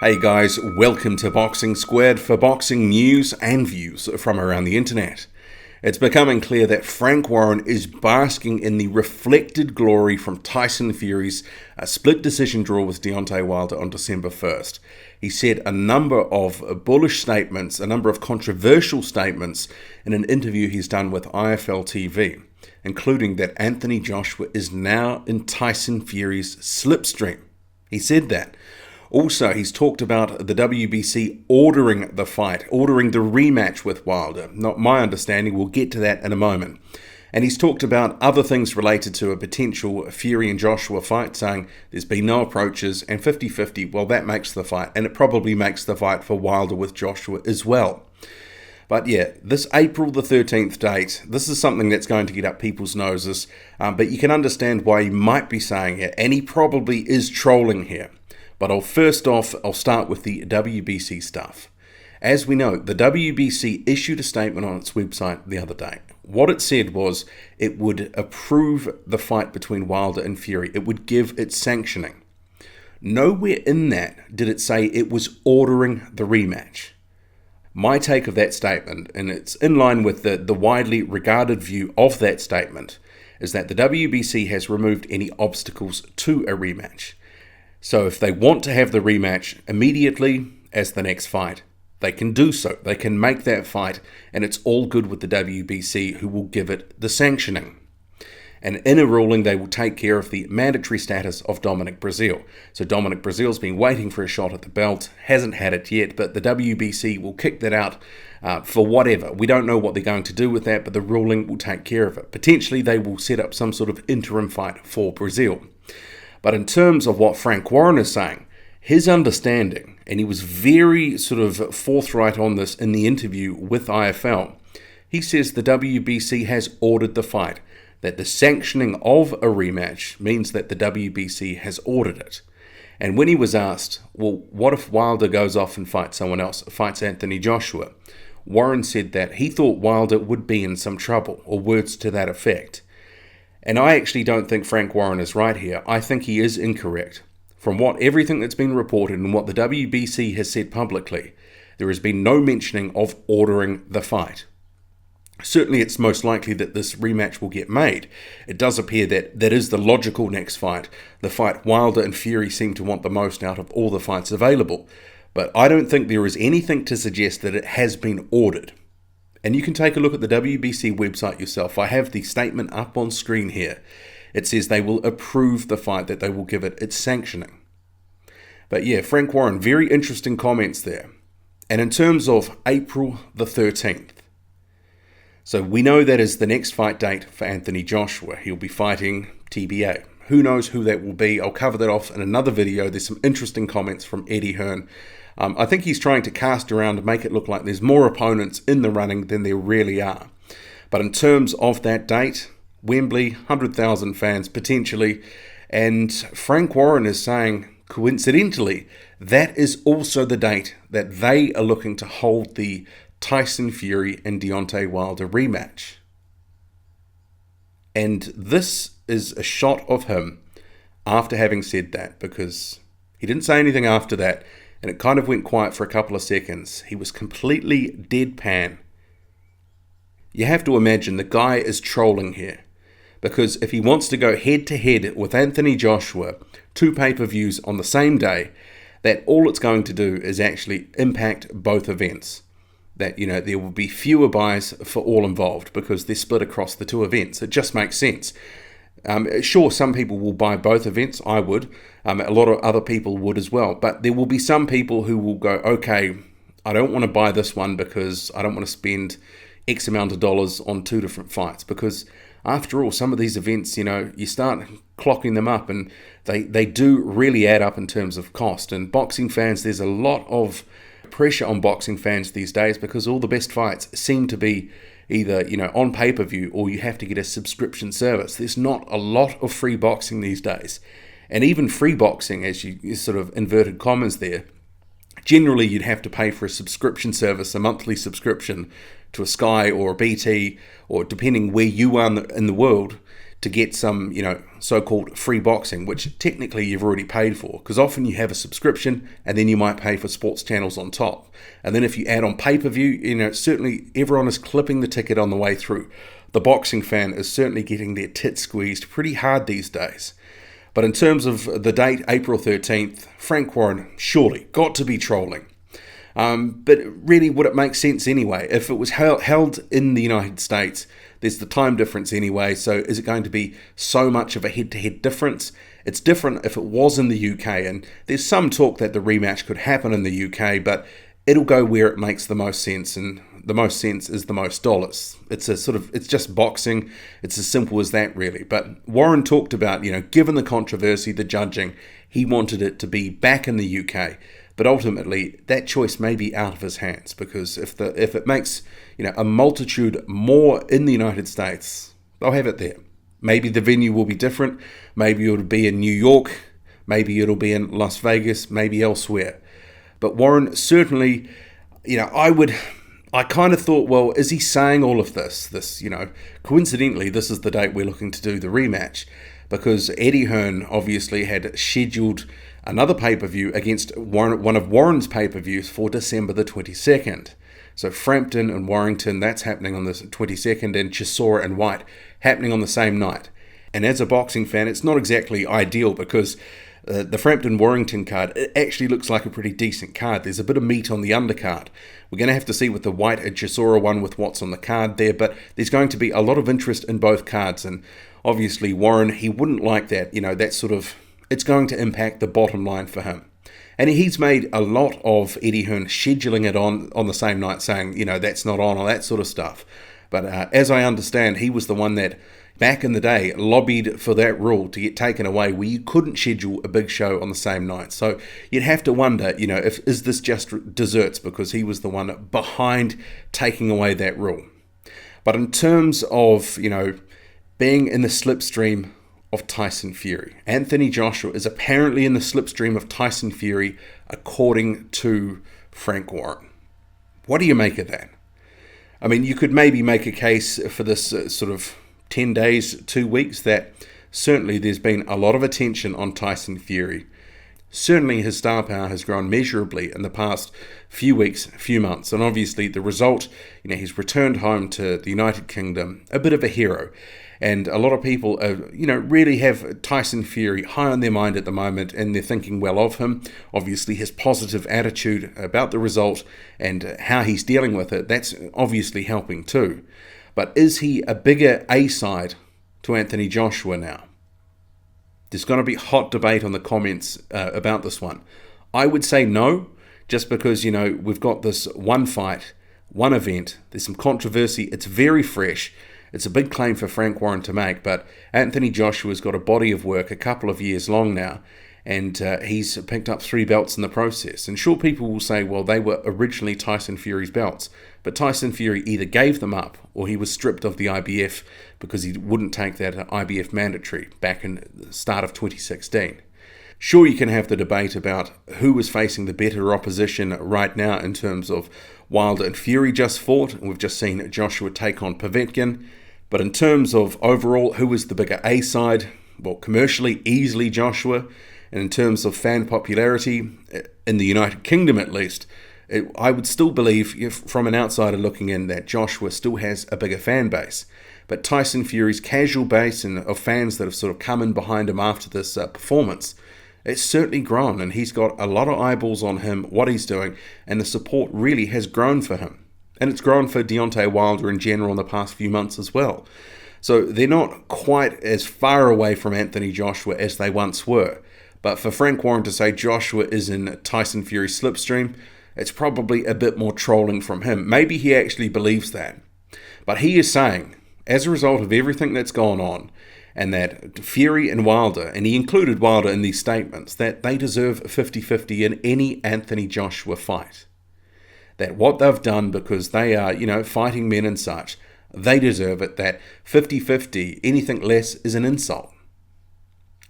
Hey guys, welcome to Boxing Squared for boxing news and views from around the internet. It's becoming clear that Frank Warren is basking in the reflected glory from Tyson Fury's split decision draw with Deontay Wilder on December 1st. He said a number of bullish statements, a number of controversial statements in an interview he's done with IFL TV, including that Anthony Joshua is now in Tyson Fury's Slipstream. He said that. Also, he's talked about the WBC ordering the fight, ordering the rematch with Wilder. Not my understanding, we'll get to that in a moment. And he's talked about other things related to a potential Fury and Joshua fight, saying there's been no approaches and 50-50, well, that makes the fight. And it probably makes the fight for Wilder with Joshua as well. But yeah, this April the 13th date, this is something that's going to get up people's noses. But you can understand why he might be saying it, and he probably is trolling here. But I'll start with the WBC stuff. As we know, the WBC issued a statement on its website the other day. What it said was it would approve the fight between Wilder and Fury. It would give its sanctioning. Nowhere in that did it say it was ordering the rematch. My take of that statement, and it's in line with the widely regarded view of that statement, is that the WBC has removed any obstacles to a rematch. So if they want to have the rematch immediately as the next fight, they can do so. They can make that fight, and it's all good with the WBC, who will give it the sanctioning. And in a ruling, they will take care of the mandatory status of Dominic Breazeale. So Dominic Breazeale's been waiting for a shot at the belt, hasn't had it yet, but the WBC will kick that out for whatever. We don't know what they're going to do with that, but the ruling will take care of it. Potentially, they will set up some sort of interim fight for Breazeale. But in terms of what Frank Warren is saying, his understanding, and he was very sort of forthright on this in the interview with IFL, he says the WBC has ordered the fight, that the sanctioning of a rematch means that the WBC has ordered it. And when he was asked, well, what if Wilder goes off and fights someone else, fights Anthony Joshua? Warren said that he thought Wilder would be in some trouble, or words to that effect. And I actually don't think Frank Warren is right here. I think he is incorrect. From everything that's been reported and what the WBC has said publicly, there has been no mentioning of ordering the fight. Certainly it's most likely that this rematch will get made. It does appear that that is the logical next fight, the fight Wilder and Fury seem to want the most out of all the fights available. But I don't think there is anything to suggest that it has been ordered. And you can take a look at the WBC website yourself. I have the statement up on screen here. It says they will approve the fight, that they will give it its sanctioning. But yeah, Frank Warren, very interesting comments there. And in terms of April the 13th, so we know that is the next fight date for Anthony Joshua. He'll be fighting TBA. Who knows who that will be? I'll cover that off in another video. There's some interesting comments from Eddie Hearn. I think he's trying to cast around and make it look like there's more opponents in the running than there really are. But in terms of that date, Wembley, 100,000 fans potentially, and Frank Warren is saying, coincidentally, that is also the date that they are looking to hold the Tyson Fury and Deontay Wilder rematch. And this is a shot of him after having said that, because he didn't say anything after that, and it kind of went quiet for a couple of seconds. He was completely deadpan. You have to imagine the guy is trolling here, because if he wants to go head-to-head with Anthony Joshua, 2 pay-per-views on the same day, that all it's going to do is actually impact both events. That, there will be fewer buys for all involved because they're split across the 2 events. It just makes sense. Sure, some people will buy both events. I would. A lot of other people would as well. But there will be some people who will go, okay, I don't want to buy this one because I don't want to spend X amount of dollars on 2 different fights. Because after all, some of these events, you start clocking them up and they do really add up in terms of cost. And boxing fans, there's a lot of pressure on boxing fans these days because all the best fights seem to be either, on pay-per-view or you have to get a subscription service. There's not a lot of free boxing these days. And even free boxing, as you sort of inverted commas there, generally you'd have to pay for a subscription service, a monthly subscription to a Sky or a BT, or depending where you are in the world, to get some, so-called free boxing, which technically you've already paid for, because often you have a subscription and then you might pay for sports channels on top. And then if you add on pay-per-view, certainly everyone is clipping the ticket on the way through. The boxing fan is certainly getting their tits squeezed pretty hard these days. But in terms of the date, April 13th, Frank Warren surely got to be trolling. But really, would it make sense anyway? If it was held in the United States, there's the time difference anyway, so is it going to be so much of a head-to-head difference? It's different if it was in the UK, and there's some talk that the rematch could happen in the UK, but it'll go where it makes the most sense, and the most sense is the most dollars. It's just boxing. It's as simple as that, really. But Warren talked about, given the controversy, the judging, he wanted it to be back in the UK. But ultimately, that choice may be out of his hands, because if it makes a multitude more in the United States, they'll have it there. Maybe the venue will be different. Maybe it'll be in New York. Maybe it'll be in Las Vegas. Maybe elsewhere. But Warren certainly, I kind of thought, well, is he saying all of this? Coincidentally, this is the date we're looking to do the rematch, because Eddie Hearn obviously had scheduled another pay-per-view against one of Warren's pay-per-views for December the 22nd. So Frampton and Warrington, that's happening on the 22nd, and Chisora and White happening on the same night. And as a boxing fan, it's not exactly ideal, because the Frampton-Warrington card, it actually looks like a pretty decent card. There's a bit of meat on the undercard. We're going to have to see with the White and Chisora one with what's on the card there, but there's going to be a lot of interest in both cards, and obviously Warren, he wouldn't like that, it's going to impact the bottom line for him. And he's made a lot of Eddie Hearn scheduling it on the same night, saying, that's not on, or that sort of stuff. But as I understand, he was the one that, back in the day, lobbied for that rule to get taken away, where you couldn't schedule a big show on the same night. So you'd have to wonder, is this just desserts, because he was the one behind taking away that rule. But in terms of, being in the slipstream of Tyson Fury, Anthony Joshua is apparently in the slipstream of Tyson Fury, according to Frank Warren. What do you make of that? I mean, you could maybe make a case for this 10 days, 2 weeks, that certainly there's been a lot of attention on Tyson Fury. Certainly his star power has grown measurably in the past few weeks, few months, and obviously the result, he's returned home to the United Kingdom, a bit of a hero. And a lot of people, really have Tyson Fury high on their mind at the moment, and they're thinking well of him. Obviously, his positive attitude about the result and how he's dealing with it, that's obviously helping too. But is he a bigger A-side to Anthony Joshua now? There's going to be hot debate on the comments about this one. I would say no, just because, we've got this one fight, one event. There's some controversy. It's very fresh. It's a big claim for Frank Warren to make, but Anthony Joshua's got a body of work a couple of years long now, and he's picked up 3 belts in the process. And sure, people will say, well, they were originally Tyson Fury's belts, but Tyson Fury either gave them up or he was stripped of the IBF because he wouldn't take that IBF mandatory back in the start of 2016. Sure, you can have the debate about who is facing the better opposition right now in terms of Wilder and Fury just fought, and we've just seen Joshua take on Povetkin. But in terms of overall, who is the bigger A-side? Well, commercially, easily Joshua. And in terms of fan popularity, in the United Kingdom at least, I would still believe, from an outsider looking in, that Joshua still has a bigger fan base. But Tyson Fury's casual base and of fans that have sort of come in behind him after this performance, it's certainly grown, and he's got a lot of eyeballs on him, what he's doing, and the support really has grown for him. And it's grown for Deontay Wilder in general in the past few months as well. So they're not quite as far away from Anthony Joshua as they once were. But for Frank Warren to say Joshua is in Tyson Fury's slipstream, it's probably a bit more trolling from him. Maybe he actually believes that. But he is saying, as a result of everything that's gone on, and that Fury and Wilder, and he included Wilder in these statements, that they deserve 50-50 in any Anthony Joshua fight. That what they've done, because they are, fighting men and such, they deserve it, that 50-50, anything less is an insult.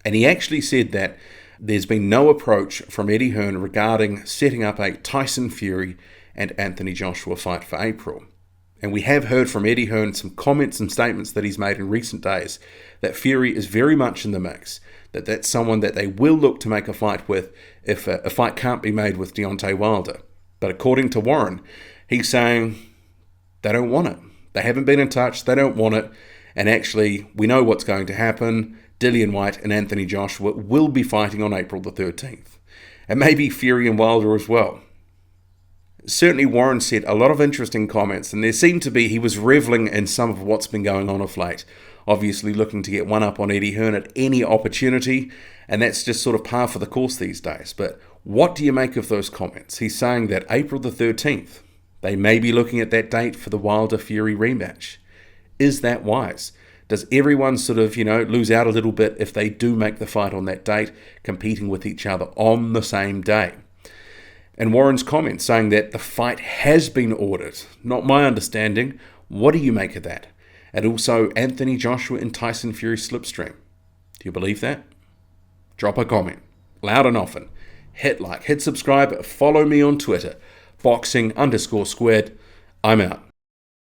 And he actually said that there's been no approach from Eddie Hearn regarding setting up a Tyson Fury and Anthony Joshua fight for April. And we have heard from Eddie Hearn some comments and statements that he's made in recent days that Fury is very much in the mix, that that's someone that they will look to make a fight with if a fight can't be made with Deontay Wilder. But according to Warren, he's saying they don't want it. They haven't been in touch, they don't want it, and actually we know what's going to happen. Dillian Whyte and Anthony Joshua will be fighting on April the 13th. And maybe Fury and Wilder as well. Certainly Warren said a lot of interesting comments, and there seemed to be he was reveling in some of what's been going on of late. Obviously looking to get one up on Eddie Hearn at any opportunity, and that's just sort of par for the course these days. But what do you make of those comments? He's saying that April the 13th, they may be looking at that date for the Wilder-Fury rematch. Is that wise? Does everyone sort of, lose out a little bit if they do make the fight on that date, competing with each other on the same day? And Warren's comment saying that the fight has been ordered. Not my understanding. What do you make of that? And also Anthony Joshua and Tyson Fury Slipstream. Do you believe that? Drop a comment. Loud and often. Hit like, hit subscribe, follow me on Twitter. Boxing_squared. I'm out.